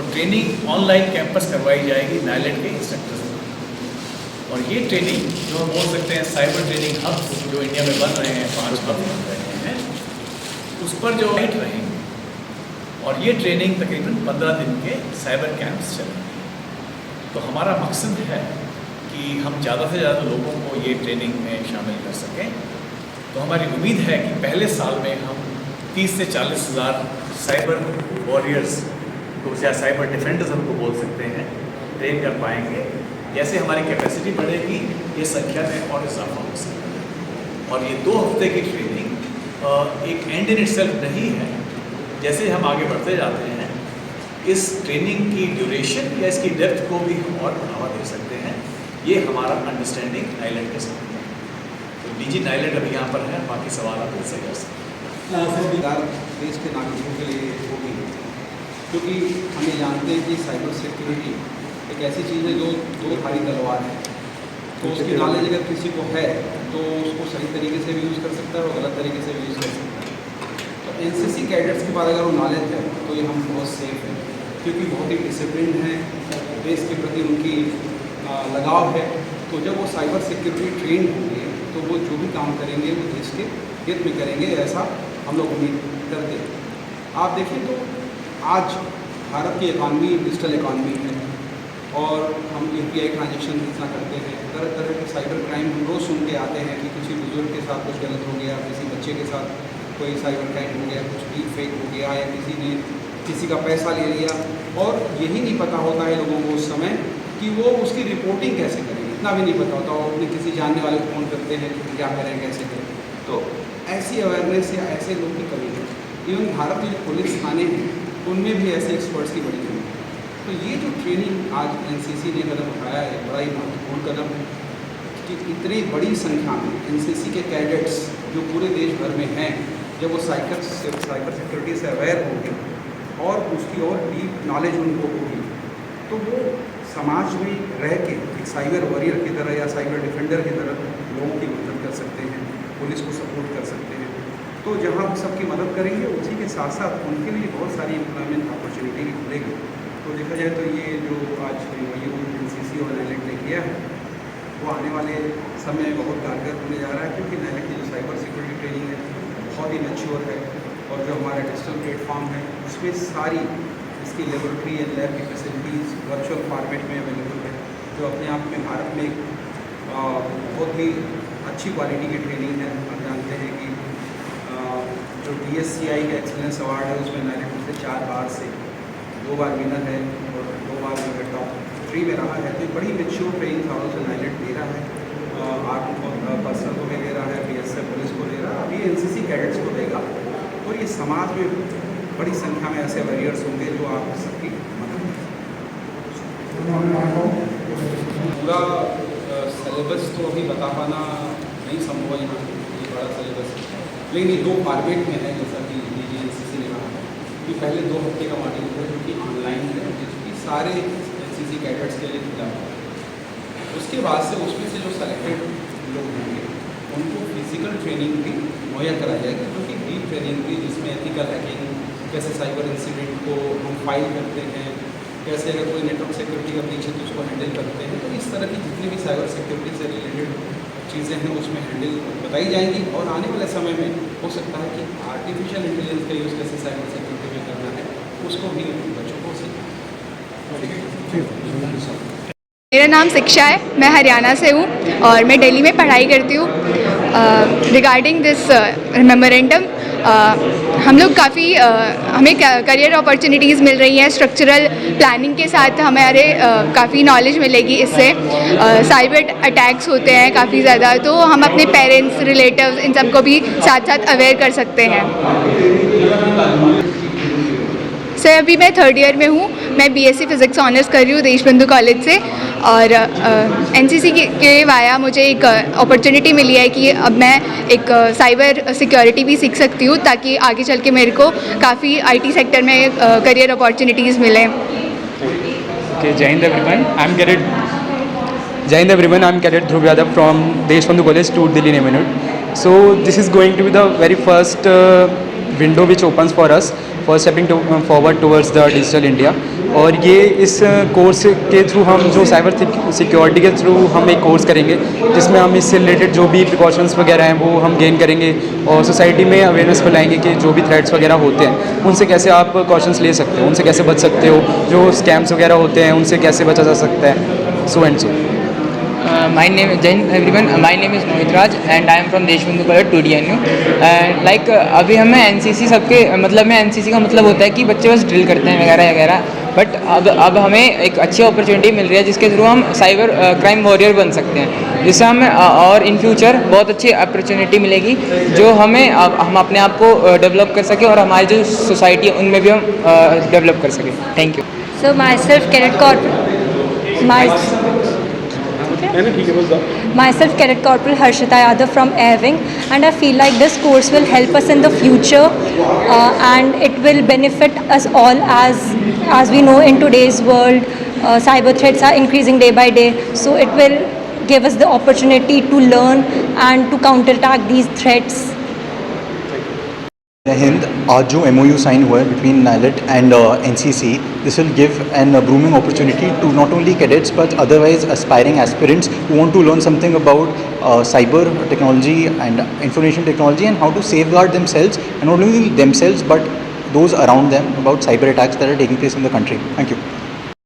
और training online campus करवाई जाएगी नाइलेट के इंस्ट्रक्टर्स को। और ये ट्रेनिंग जो हम बोल सकते हैं साइबर ट्रेनिंग हब्स जो इंडिया में बन रहे हैं, 5 हब बन रहे हैं, उस पर जो लाइट रहेंगे। और ये ट्रेनिंग तकरीबन 15 दिन के साइबर कैंप्स चलेंगे। तो हमारा मकसद है कि हम ज़्यादा से ज़्यादा लोगों को ये ट्रेनिंग में शामिल कर सकें। तो हमारी उम्मीद है कि पहले साल में हम 30 से 40 हज़ार साइबर वॉरियर्स को या साइबर डिफेंडर्स हमको बोल सकते हैं ट्रेन कर पाएंगे। जैसे हमारी कैपेसिटी बढ़ेगी ये संख्या में और इजाफा हो सकता है। और ये 2 हफ्ते की ट्रेनिंग एक एंड इन इटसेल्फ नहीं है। जैसे हम आगे बढ़ते जाते हैं इस ट्रेनिंग की ड्यूरेशन या इसकी डेप्थ को भी हम और बढ़ावा दे सकते हैं। ये हमारा अंडरस्टैंडिंग नाइलेट के साथ है। तो डीजी नाइलेट अभी यहाँ पर है, बाकी सवाल आप इससे कर सकते हैं। देश के नागरिकों के लिए होगी, क्योंकि हम ये जानते हैं कि साइबर सिक्योरिटी एक ऐसी चीज़ है जो 2 धारी तलवार है। तो उसकी नॉलेज अगर किसी को है तो उसको सही तरीके से भी यूज़ कर सकता है और गलत तरीके से भी यूज़ कर सकता है। तो एनसीसी कैडेट्स के बाद अगर वो नॉलेज है तो ये हम बहुत सेफ हैं, क्योंकि बहुत ही डिसिप्लिन है, देश के प्रति उनकी लगाव है। तो जब वो साइबर सिक्योरिटी ट्रेन होंगे तो वो जो भी काम करेंगे वो देश के हित में करेंगे, ऐसा हम लोग उम्मीद करते हैं। आप देखें तो आज भारत की इकॉनमी डिजिटल इकॉनमी है और हम UPI ट्रांजेक्शन इतना करते हैं। तरह तरह के साइबर क्राइम हम रोज़ सुन के आते हैं कि किसी बुजुर्ग के साथ कुछ गलत हो गया, किसी बच्चे के साथ कोई साइबर क्राइम हो गया, कुछ डीप फेक हो गया या किसी ने किसी का पैसा ले लिया। और यही नहीं पता होता है लोगों को उस समय कि वो उसकी रिपोर्टिंग कैसे करें, इतना भी नहीं पता होता। और अपने किसी जानने वाले को फ़ोन करते हैं कि क्या करें, कैसे करें। तो ऐसी अवेयरनेस या ऐसे लोग की कमी है। इवन भारत में जो पुलिस थाने हैं उनमें भी ऐसे एक्सपर्ट्स की बड़ी कमी है। तो ये जो ट्रेनिंग आज NCC ने कदम उठाया है, बड़ा ही महत्वपूर्ण कदम है कि इतनी बड़ी संख्या में NCC के कैडेट्स जो पूरे देश भर में हैं, जब वो साइबर सिक्योरिटी से अवेयर होंगे और उसकी और डीप नॉलेज उनको होगी तो वो समाज में रह के एक साइबर वॉरियर की तरह या साइबर डिफेंडर की तरह लोगों की मदद कर सकते हैं, पुलिस को सपोर्ट कर सकते हैं। तो जहाँ वो सबकी मदद करेंगे उसी के साथ साथ उनके लिए बहुत सारी एम्प्लॉयमेंट अपॉर्चुनिटी भी खुलेगी। तो देखा जाए तो ये जो आज NCC और नाइलेट ने किया है वो आने वाले समय में बहुत कारगर होने जा रहा है, क्योंकि नाइलेट की जो साइबर सिक्योरिटी ट्रेनिंग है बहुत ही मैच्योर है। और जो हमारा डिजिटल प्लेटफॉर्म है उसमें सारी इसकी लेबोरेटरी एंड लैब की फैसिलिटीज़ वर्चुअल फॉर्मेट में अवेलेबल है, जो अपने आप में भारत में बहुत ही अच्छी क्वालिटी की ट्रेनिंग है। आप जानते हैं कि जो DSCI का एक्सीलेंस अवार्ड है उसमें नाइलेट से 4 बार से 2 बार विनर है और 2 बार जो है टॉप 3 में रहा है। तो बड़ी मेच्योर ट्रेनिंग सालों से नाइलेट दे रहा है, आर्मी पर्सनल को भी दे रहा है, BSF पुलिस को दे रहा है, अभी NCC कैडेट्स को देगा। और ये समाज में बड़ी संख्या में ऐसे वॉरियर्स होंगे जो आप सबकी मदद करेंगे। पूरा सिलेबस तो अभी बता पाना नहीं संभव है, यहाँ ये बड़ा सिलेबस है, लेकिन ये 2 फॉर्मेट में है, जैसा कि NCC ने कहा है कि पहले 2 हफ्ते का मॉड्यूल है जो कि ऑनलाइन है, जिसकी सारे NCC कैडेट्स के लिए खुला है। उसके बाद से उसमें से जो सेलेक्टेड लोग होंगे उनको फिजिकल ट्रेनिंग भी मुहैया कराई जाएगी, जो कि डीप ट्रेनिंग भी, जिसमें एथिकल हैकिंग, कैसे साइबर इंसिडेंट को हम फाइल करते हैं, कैसे अगर कोई नेटवर्क सिक्योरिटी का ब्रीच है तो उसको हैंडल करते हैं। तो इस तरह की जितनी भी साइबर सिक्योरिटी से रिलेटेड चीज़ें हैं उसमें हैंडल बताई जाएंगी। और आने वाले समय में हो सकता है कि आर्टिफिशियल इंटेलिजेंस का यूज़ कैसे साइबर सिक्योरिटी में करना है उसको भी बच्चों को सीखना। मेरा नाम शिक्षा है, मैं हरियाणा से हूँ और मैं दिल्ली में पढ़ाई करती हूँ। रिगार्डिंग दिस मेमोरेंडम हम लोग काफ़ी हमें करियर अपॉर्चुनिटीज़ मिल रही हैं, स्ट्रक्चरल प्लानिंग के साथ हमारे काफ़ी नॉलेज मिलेगी इससे। साइबर अटैक्स होते हैं काफ़ी ज़्यादा, तो हम अपने पेरेंट्स, रिलेटिव्स इन सबको भी साथ साथ अवेयर कर सकते हैं। सर अभी मैं 3rd ईयर में हूँ, मैं BSc फिज़िक्स ऑनर्स कर रही हूँ देशबंधु कॉलेज से। और NCC के वाया मुझे एक अपॉर्चुनिटी मिली है कि अब मैं एक साइबर सिक्योरिटी भी सीख सकती हूँ, ताकि आगे चल के मेरे को काफ़ी IT सेक्टर में करियर अपॉर्चुनिटीज़ मिलें। Jai Hind everyone, I'm Cadet Dhruv Yadav from Deshbandhu College to Delhi Namenud. So this is going to be the very first window which opens for us for stepping forward towards the digital India. और ये इस course के through हम जो cyber security के through हम एक course करेंगे जिसमें हम इससे रिलेटेड जो भी प्रिकॉशंस वगैरह हैं वो हम गेन करेंगे और सोसाइटी में अवेयरनेस फैलाएंगे कि जो भी थ्रेट्स वगैरह होते हैं उनसे कैसे आप प्रिकॉशंस ले सकते हो, उनसे कैसे बच सकते हो, जो स्कैम्स वगैरह होते हैं उनसे कैसे बचा जा सकता है, so and so. My name is Jain everyone. My name is Mohit Raj and I am from Deshbandhu college 2DNU. And like अभी हमें NCC सबके मतलब में NCC का मतलब होता है कि बच्चे बस ड्रिल करते हैं वगैरह वगैरह, बट अब हमें एक अच्छी अपॉर्चुनिटी मिल रही है जिसके थ्रू हम साइबर क्राइम वॉरियर बन सकते हैं, जिससे हमें और इन फ्यूचर बहुत अच्छी अपॉर्चुनिटी मिलेगी जो हमें हम अपने आप को डेवलप कर सकें और हमारी जो सोसाइटी है उनमें भी हम डेवलप कर सकें। Thank you. So myself Cadet Corporal Harshita Yadav from Airwing, and I feel like this course will help us in the future and it will benefit us all as we know in today's world cyber threats are increasing day by day, so it will give us the opportunity to learn and to counterattack these threats. Hind, आज जो MOU sign हुआ है between NILET and NCC, this will give an blooming opportunity to not only cadets but otherwise aspiring aspirants who want to learn something about cyber technology and information technology and how to safeguard themselves, and not only themselves but those around them, about cyber attacks that are taking place in the country. Thank you.